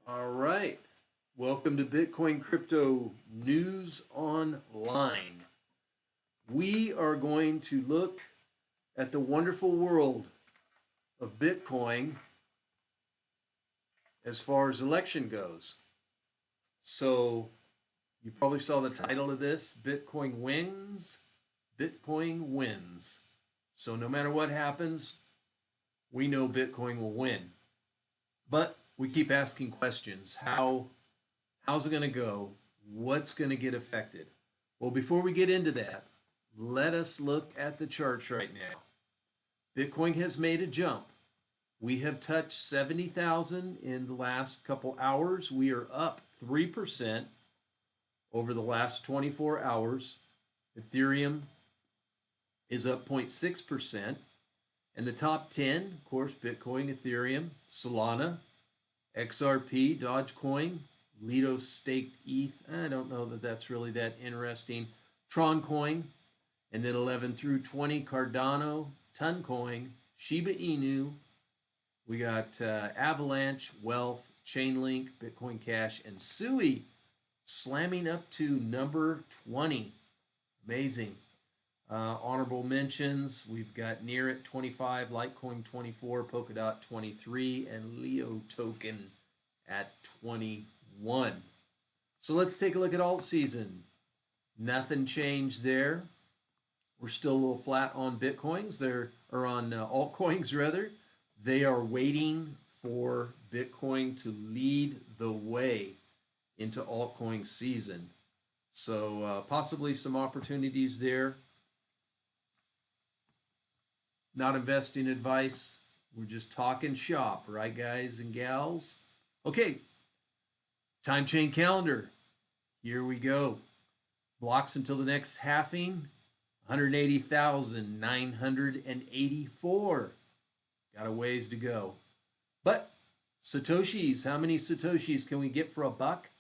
All right. Welcome to Bitcoin Crypto News Online. We are going to look at the wonderful world of Bitcoin as far as election goes. So, you probably saw the title of this Bitcoin Wins. Bitcoin wins. So, no matter what happens, we know Bitcoin will win. But we keep asking questions. How's it going to go? What's going to get affected? Well, before we get into that, let us look at the charts right now. Bitcoin has made a jump. We have touched 70,000 in the last couple hours. We are up 3% over the last 24 hours. Ethereum is up 0.6%. And the top 10, of course, Bitcoin, Ethereum, Solana, XRP, Dogecoin, Lido staked ETH. I don't know that that's really that interesting. Tron Coin, and then 11 through 20, Cardano, Toncoin, Shiba Inu. We got Avalanche, Wealth, Chainlink, Bitcoin Cash, and Sui slamming up to number 20. Amazing. Honorable mentions, we've got Near at 25, Litecoin 24, Polkadot 23, and Leo Token at 21. So let's take a look at alt season. Nothing changed there. We're still a little flat on Bitcoins. Or on altcoins rather. They are waiting for Bitcoin to lead the way into altcoin season. So possibly some opportunities there. Not investing advice. We're just talking shop, right, guys and gals? Okay, time chain calendar. Here we go. Blocks until the next halving, 180,984. Got a ways to go. But Satoshis, how many Satoshis can we get for a buck?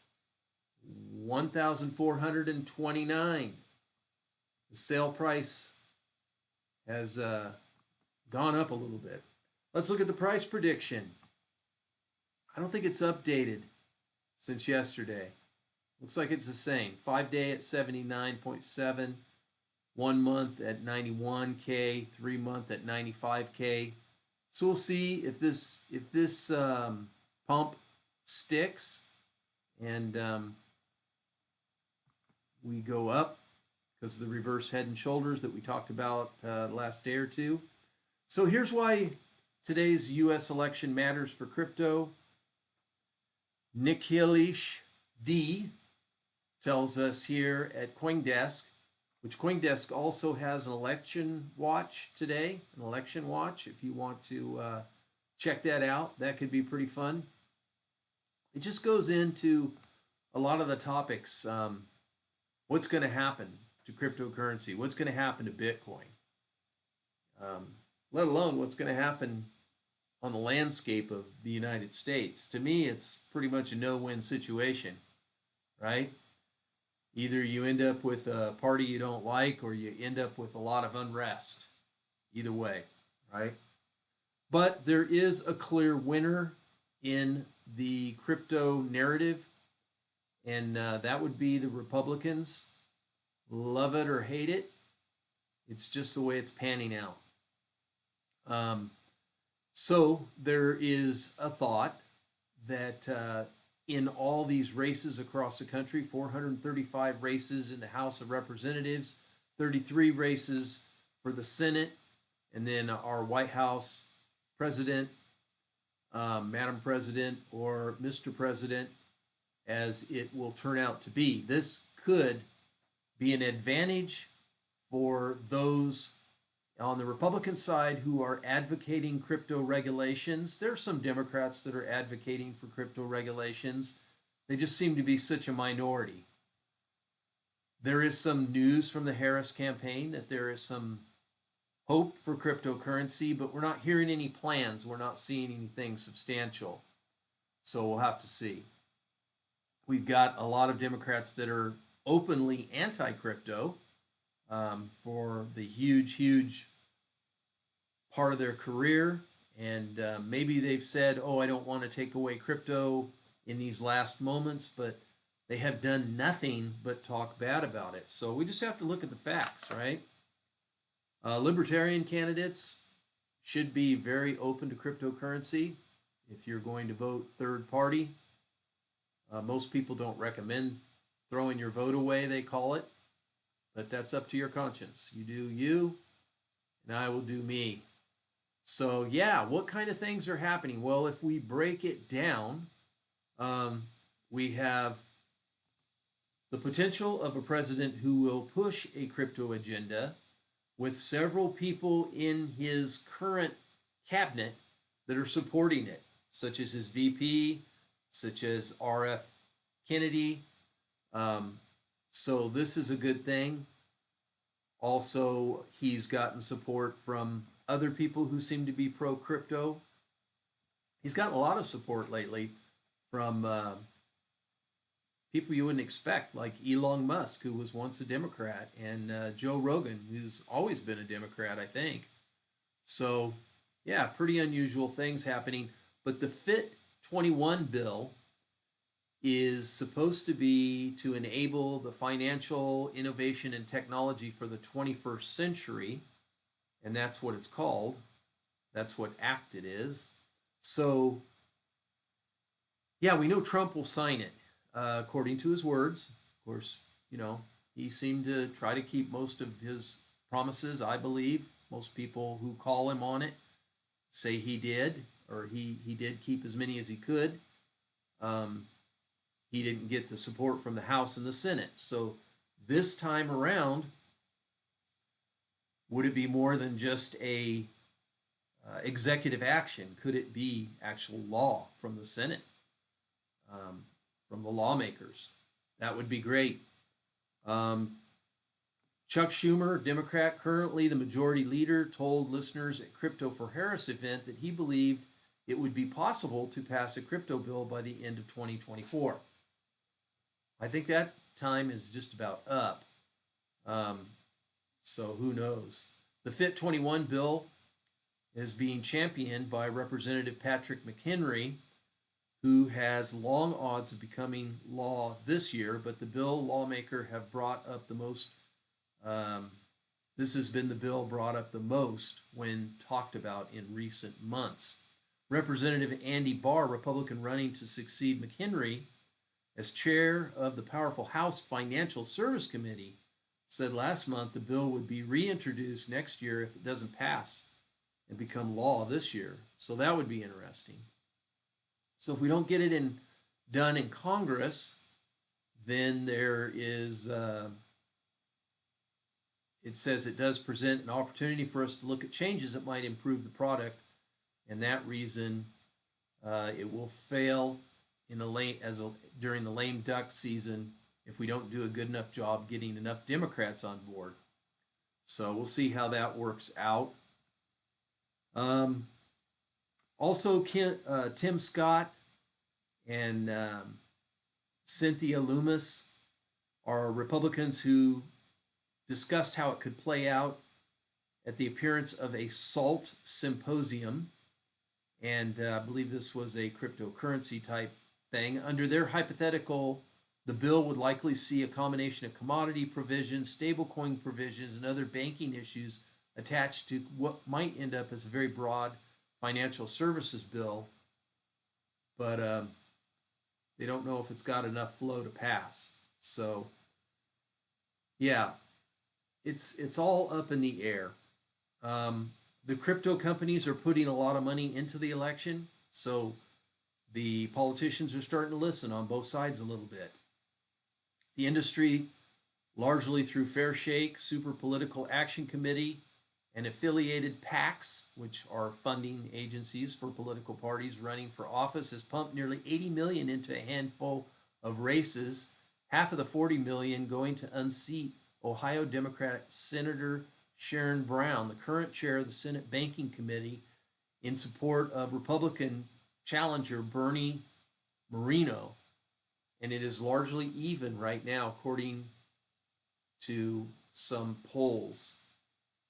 1,429. The sale price has gone up a little bit. Let's look at the price prediction. I don't think it's updated since yesterday. Looks like it's the same. 5-day at 79.7, 1 month at 91K, 3 month at 95K. So we'll see if this pump sticks and we go up because of the reverse head and shoulders that we talked about last day or two. So here's why today's U.S. election matters for crypto. Nikhilesh D tells us here at CoinDesk, which CoinDesk also has an election watch today, an election watch. If you want to check that out, that could be pretty fun. It just goes into a lot of the topics. What's going to happen to cryptocurrency? What's going to happen to Bitcoin? Let alone what's going to happen on the landscape of the United States. To me, it's pretty much a no-win situation, right? Either you end up with a party you don't like or you end up with a lot of unrest. Either way, right? But there is a clear winner in the crypto narrative, and that would be the Republicans. Love it or hate it, it's just the way it's panning out. So there is a thought that in all these races across the country, 435 races in the House of Representatives, 33 races for the Senate, and then our White House president, Madam President, or Mr. President, as it will turn out to be. This could be an advantage for those on the Republican side who are advocating crypto regulations. There are some Democrats that are advocating for crypto regulations. They just seem to be such a minority. There is some news from the Harris campaign that there is some hope for cryptocurrency, but we're not hearing any plans. We're not seeing anything substantial. So we'll have to see. We've got a lot of Democrats that are openly anti-crypto for the huge part of their career. And maybe they've said, oh, I don't want to take away crypto in these last moments, but they have done nothing but talk bad about it. So we just have to look at the facts, right? Libertarian candidates should be very open to cryptocurrency. If you're going to vote third party, most people don't recommend throwing your vote away, they call it, but that's up to your conscience. You do you, and I will do me. So, yeah, what kind of things are happening? Well, if we break it down, we have the potential of a president who will push a crypto agenda with several people in his current cabinet that are supporting it, such as his VP, such as R.F. Kennedy. So this is a good thing. Also, he's gotten support from other people who seem to be pro crypto. He's gotten a lot of support lately from people you wouldn't expect, like Elon Musk, who was once a Democrat, and Joe Rogan, who's always been a Democrat, I think. So, yeah, pretty unusual things happening. But the FIT 21 bill is supposed to be to enable the financial innovation and technology for the 21st century, and that's what it's called. That's what ACT it is. So, yeah, we know Trump will sign it, according to his words. Of course, he seemed to try to keep most of his promises, I believe. Most people who call him on it say he did, or he did keep as many as he could. He didn't get the support from the House and the Senate. So this time around, would it be more than just a executive action? Could it be actual law from the Senate, from the lawmakers? That would be great. Chuck Schumer, Democrat, currently the majority leader, told listeners at Crypto for Harris event that he believed it would be possible to pass a crypto bill by the end of 2024. I think that time is just about up. So who knows? The FIT 21 bill is being championed by Representative Patrick McHenry, who has long odds of becoming law this year, but the bill lawmaker have brought up the most, this has been the bill brought up the most when talked about in recent months. Representative Andy Barr, Republican running to succeed McHenry as chair of the powerful House Financial Service Committee, said last month the bill would be reintroduced next year if it doesn't pass and become law this year. So that would be interesting. So if we don't get it done in Congress, then there is, it says it does present an opportunity for us to look at changes that might improve the product, and that reason it will fail in during the lame duck season if we don't do a good enough job getting enough Democrats on board. So we'll see how that works out. Also, Tim Scott and Cynthia Lummis are Republicans who discussed how it could play out at the appearance of a SALT symposium. And I believe this was a cryptocurrency type thing. Under their hypothetical, the bill would likely see a combination of commodity provisions, stablecoin provisions, and other banking issues attached to what might end up as a very broad financial services bill. But they don't know if it's got enough flow to pass. So, yeah, it's all up in the air. The crypto companies are putting a lot of money into the election, so the politicians are starting to listen on both sides a little bit. The industry, largely through Fair Shake, Super Political Action Committee, and affiliated PACs, which are funding agencies for political parties running for office, has pumped nearly $80 million into a handful of races, half of the $40 million going to unseat Ohio Democratic Senator Sharon Brown, the current chair of the Senate Banking Committee, in support of Republican challenger Bernie Moreno. And it is largely even right now, according to some polls.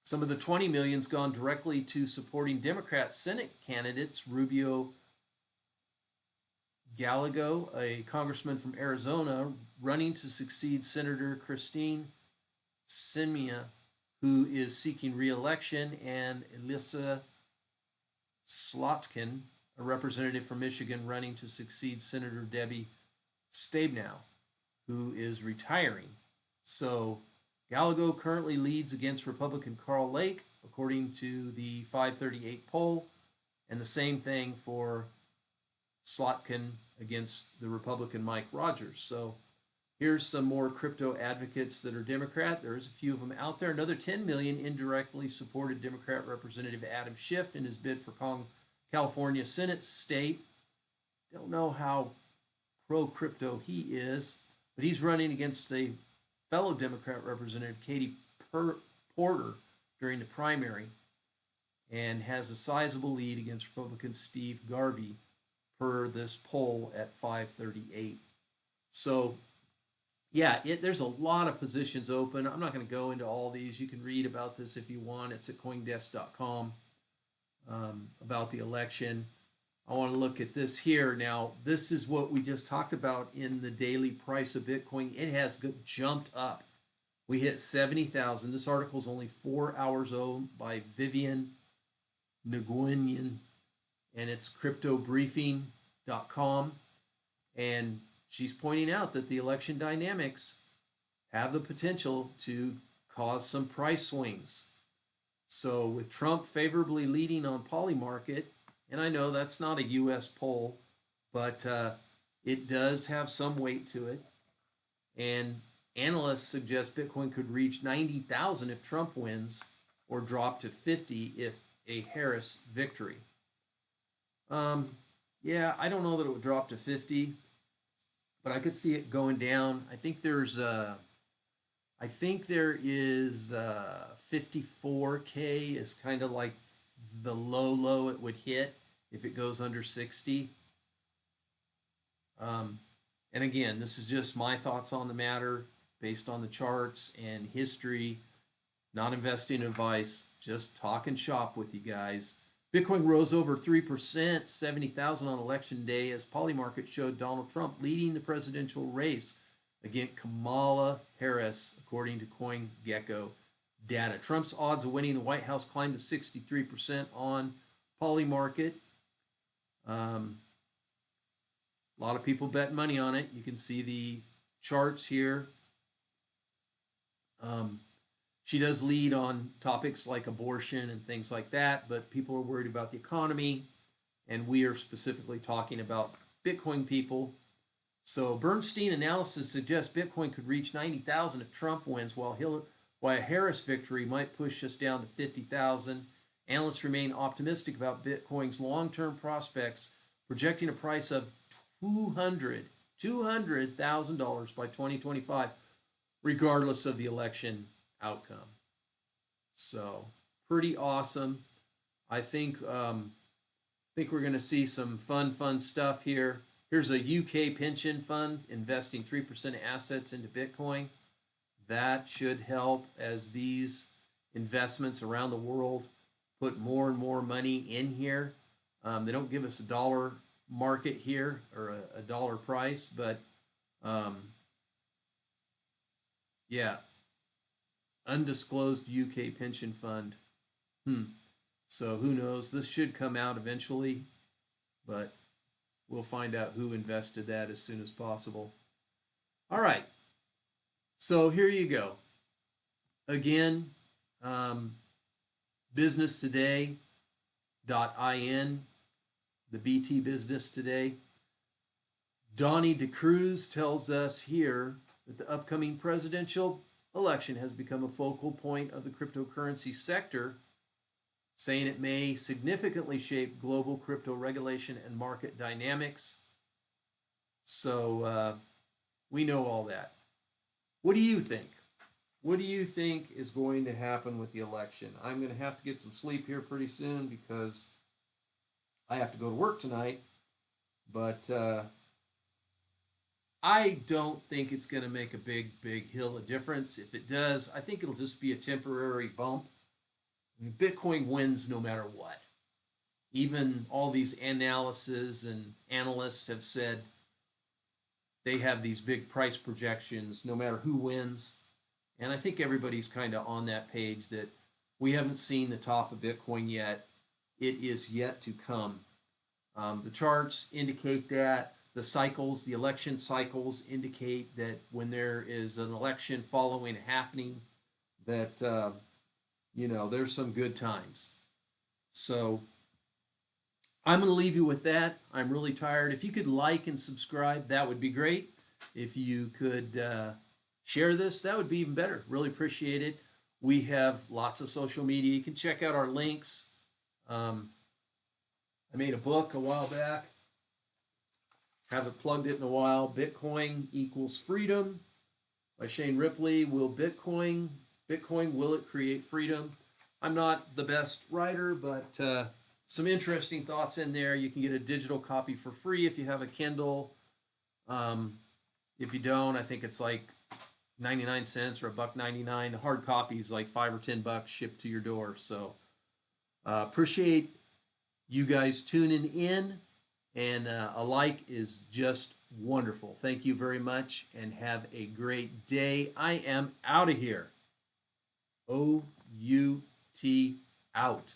Some of the $20 million's gone directly to supporting Democrat Senate candidates Rubio Gallego, a congressman from Arizona, running to succeed Senator Christine Sinema, who is seeking re-election, and Elissa Slotkin, a representative from Michigan, running to succeed Senator Debbie Stabenow, who is retiring. So Gallego currently leads against Republican Carl Lake, according to the 538 poll, and the same thing for Slotkin against the Republican Mike Rogers. So here's some more crypto advocates that are Democrat. There's a few of them out there. Another 10 million indirectly supported Democrat Representative Adam Schiff in his bid for California Senate state. Don't know how pro-crypto he is, but he's running against a fellow Democrat Representative Katie Porter during the primary and has a sizable lead against Republican Steve Garvey per this poll at 538. So yeah, there's a lot of positions open. I'm not going to go into all these. You can read about this if you want. It's at coindesk.com about the election. I want to look at this here. Now, this is what we just talked about in the daily price of Bitcoin. It has jumped up. We hit 70,000. This article is only 4 hours old by Vivian Nguyen, and it's cryptobriefing.com. And she's pointing out that the election dynamics have the potential to cause some price swings. So with Trump favorably leading on Polymarket, and I know that's not a U.S. poll, but it does have some weight to it. And analysts suggest Bitcoin could reach 90,000 if Trump wins, or drop to 50 if a Harris victory. Yeah, I don't know that it would drop to 50, but I could see it going down. I think there is 54K is kind of like the low it would hit if it goes under 60. And again, this is just my thoughts on the matter based on the charts and history, not investing advice, just talking shop with you guys. Bitcoin rose over 3%, 70,000 on election day, as Polymarket showed Donald Trump leading the presidential race against Kamala Harris, according to CoinGecko data. Trump's odds of winning the White House climbed to 63% on Polymarket. A lot of people bet money on it. You can see the charts here. She does lead on topics like abortion and things like that, but people are worried about the economy, and we are specifically talking about Bitcoin people. So Bernstein analysis suggests Bitcoin could reach 90,000 if Trump wins, while a Harris victory might push us down to 50,000. Analysts remain optimistic about Bitcoin's long-term prospects, projecting a price of $200,000 by 2025, regardless of the election outcome. So pretty awesome. I think we're going to see some fun stuff here. Here's a UK pension fund investing 3% of assets into Bitcoin. That should help as these investments around the world put more and more money in here. They don't give us a dollar market here or a dollar price, but yeah, undisclosed UK pension fund. So who knows? This should come out eventually, but we'll find out who invested that as soon as possible. All right. So here you go. Again, businesstoday.in, the BT Business Today. Donnie DeCruz tells us here that the upcoming presidential election has become a focal point of the cryptocurrency sector, saying it may significantly shape global crypto regulation and market dynamics. So we know all that. What do you think? What do you think is going to happen with the election? I'm going to have to get some sleep here pretty soon because I have to go to work tonight. But I don't think it's going to make a big hill of difference. If it does, I think it'll just be a temporary bump. Bitcoin wins no matter what. Even all these analyses and analysts have said they have these big price projections no matter who wins. And I think everybody's kind of on that page that we haven't seen the top of Bitcoin yet. It is yet to come. The charts indicate that. The cycles, the election cycles indicate that when there is an election following happening, that, there's some good times. So I'm going to leave you with that. I'm really tired. If you could like and subscribe, that would be great. If you could share this, that would be even better. Really appreciate it. We have lots of social media. You can check out our links. I made a book a while back. Haven't plugged it in a while. Bitcoin Equals Freedom by Shane Ripley. Bitcoin, will it create freedom? I'm not the best writer, but some interesting thoughts in there. You can get a digital copy for free if you have a Kindle. If you don't, I think it's like 99 cents or $1.99. The hard copy is like $5 or $10 shipped to your door. So appreciate you guys tuning in, and a like is just wonderful. Thank you very much, and have a great day. I am out of here. OUT out.